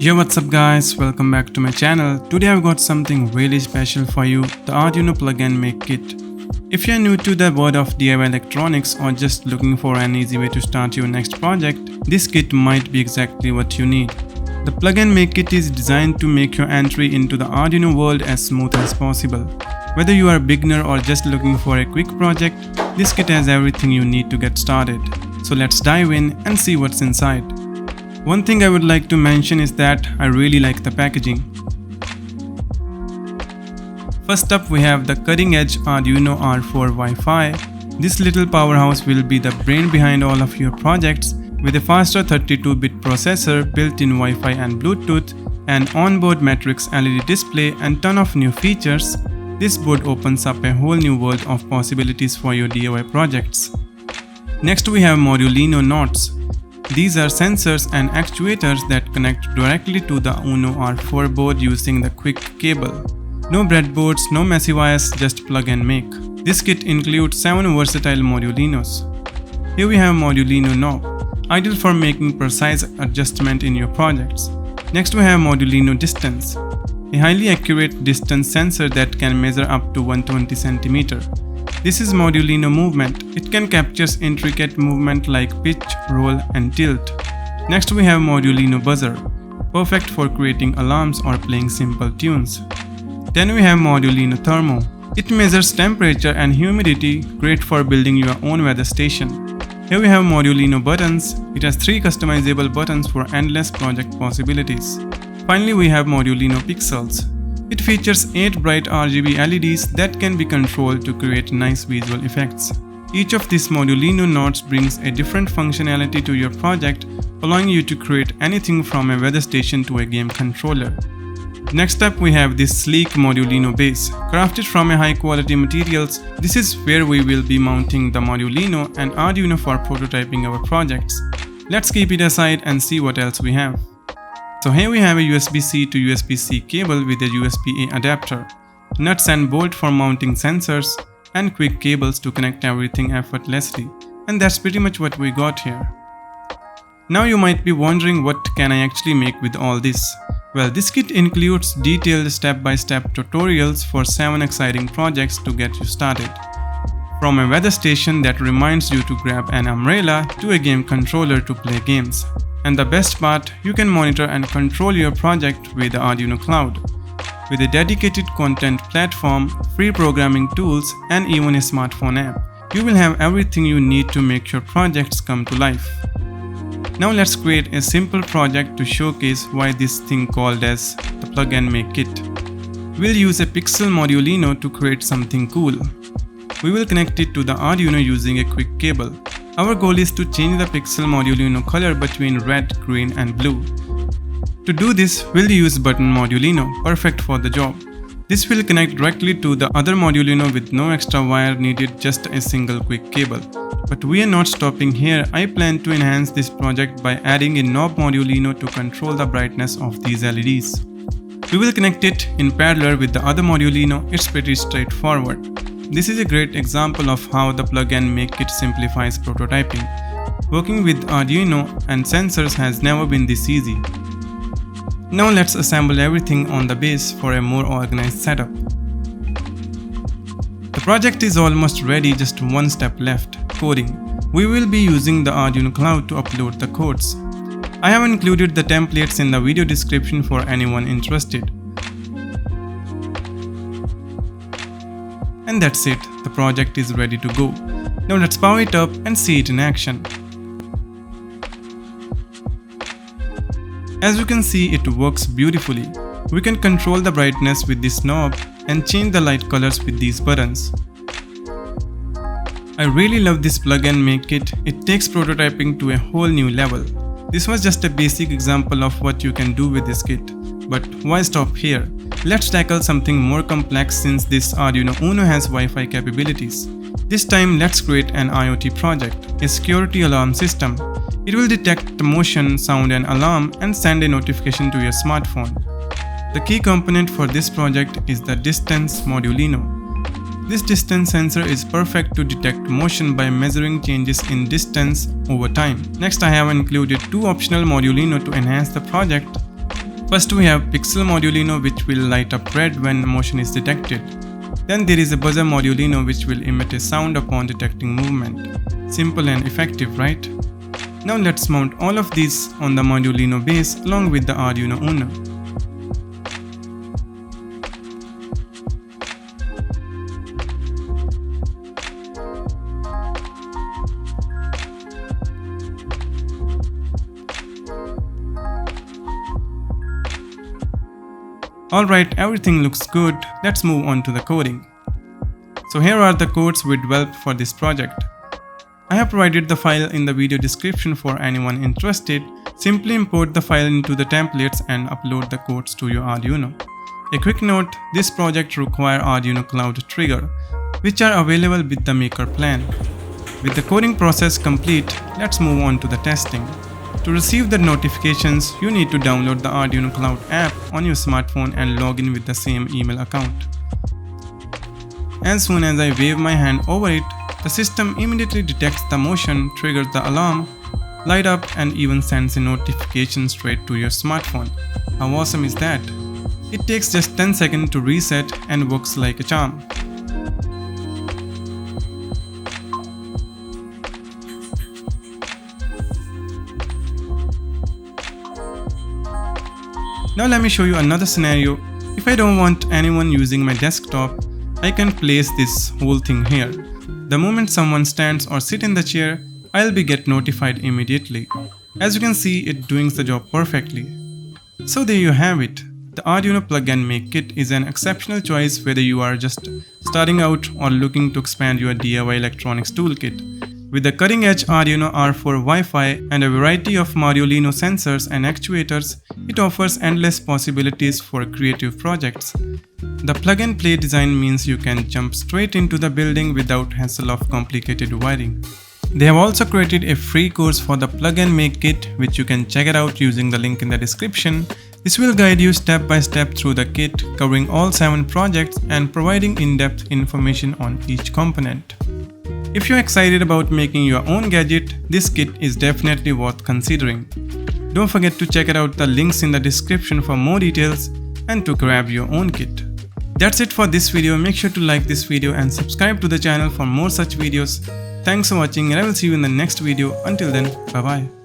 Yo, what's up guys, welcome back to my channel. Today I've got something really special for you, the Arduino plugin MakeKit. If you're new to the world of DIY electronics or just looking for an easy way to start your next project, this kit might be exactly what you need. The plugin MakeKit is designed to make your entry into the Arduino world as smooth as possible. Whether you are a beginner or just looking for a quick project, this kit has everything you need to get started. So let's dive in and see what's inside. One thing I would like to mention is that I really like the packaging. First up, we have the cutting-edge Arduino R4 Wi-Fi. This little powerhouse will be the brain behind all of your projects. With a faster 32-bit processor, built-in Wi-Fi and Bluetooth, an onboard matrix LED display and ton of new features, this board opens up a whole new world of possibilities for your DIY projects. Next, we have Arduino nodes. These are sensors and actuators that connect directly to the Uno R4 board using the quick cable. No breadboards, no messy wires, just plug and make. This kit includes 7 versatile Arduinos. Here we have Arduino knob, ideal for making precise adjustment in your projects. Next we have Arduino distance, a highly accurate distance sensor that can measure up to 120 cm. This is Arduino movement. It can capture intricate movement like pitch, roll and tilt. Next we have Arduino buzzer, perfect for creating alarms or playing simple tunes. Then we have Arduino thermo. It measures temperature and humidity, great for building your own weather station. Here we have Arduino buttons. It has 3 customizable buttons for endless project possibilities. Finally we have Arduino pixels. It features 8 bright RGB LEDs that can be controlled to create nice visual effects. Each of these Arduino nodes brings a different functionality to your project, allowing you to create anything from a weather station to a game controller. Next up we have this sleek Arduino base. Crafted from a high quality materials, this is where we will be mounting the Arduino and Arduino for prototyping our projects. Let's keep it aside and see what else we have. So here we have a USB-C to USB-C cable with a USB-A adapter, nuts and bolt for mounting sensors, and quick cables to connect everything effortlessly. And that's pretty much what we got here. Now you might be wondering, what can I actually make with all this? Well, this kit includes detailed step-by-step tutorials for 7 exciting projects to get you started. From a weather station that reminds you to grab an umbrella to a game controller to play games. And the best part, you can monitor and control your project with the Arduino Cloud. With a dedicated content platform, free programming tools, and even a smartphone app, you will have everything you need to make your projects come to life. Now let's create a simple project to showcase why this thing called as the Plug and Make Kit. We'll use a pixel Arduino to create something cool. We will connect it to the Arduino using a quick cable. Our goal is to change the pixel Arduino color between red, green and blue. To do this, we'll use button Arduino, perfect for the job. This will connect directly to the other Arduino with no extra wire needed, just a single quick cable. But we are not stopping here. I plan to enhance this project by adding a knob Arduino to control the brightness of these LEDs. We will connect it in parallel with the other Arduino. It's pretty straightforward. This is a great example of how the Plug and Make Kit simplifies prototyping. Working with Arduino and sensors has never been this easy. Now let's assemble everything on the base for a more organized setup. The project is almost ready, just one step left, coding. We will be using the Arduino Cloud to upload the codes. I have included the templates in the video description for anyone interested. And that's it, the project is ready to go. Now let's power it up and see it in action. As you can see, it works beautifully. We can control the brightness with this knob and change the light colors with these buttons. I really love this Plug and Make Kit. It takes prototyping to a whole new level. This was just a basic example of what you can do with this kit. But why stop here? Let's tackle something more complex, since this Arduino Uno has Wi-Fi capabilities. This time let's create an IoT project, a security alarm system. It will detect motion, sound and alarm and send a notification to your smartphone. The key component for this project is the distance Arduino. This distance sensor is perfect to detect motion by measuring changes in distance over time. Next, I have included 2 optional Arduino to enhance the project. First we have pixel Modulino, which will light up red when motion is detected. Then there is a buzzer Modulino, which will emit a sound upon detecting movement. Simple and effective, right? Now let's mount all of these on the Modulino base along with the Arduino Uno. Alright, everything looks good. Let's move on to the coding. So here are the codes we developed for this project. I have provided the file in the video description for anyone interested. Simply import the file into the templates and upload the codes to your Arduino. A quick note, this project requires Arduino Cloud Trigger, which are available with the Maker plan. With the coding process complete, let's move on to the testing. To receive the notifications, you need to download the Arduino Cloud app on your smartphone and log in with the same email account. As soon as I wave my hand over it, the system immediately detects the motion, triggers the alarm, light up, and even sends a notification straight to your smartphone. How awesome is that? It takes just 10 seconds to reset and works like a charm. Now let me show you another scenario. If I don't want anyone using my desktop, I can place this whole thing here. The moment someone stands or sits in the chair, I'll get notified immediately. As you can see, it's doing the job perfectly. So there you have it. The Arduino plug-in MakeKit is an exceptional choice whether you are just starting out or looking to expand your DIY electronics toolkit. With the cutting-edge Arduino R4 Wi-Fi and a variety of Modulino sensors and actuators, it offers endless possibilities for creative projects. The plug-and-play design means you can jump straight into the building without hassle of complicated wiring. They have also created a free course for the plug-and MakeKit, which you can check it out using the link in the description. This will guide you step by step through the kit, covering all 7 projects and providing in-depth information on each component. If you're excited about making your own gadget, this kit is definitely worth considering. Don't forget to check out the links in the description for more details and to grab your own kit. That's it for this video. Make sure to like this video and subscribe to the channel for more such videos. Thanks for watching and I will see you in the next video. Until then, bye bye.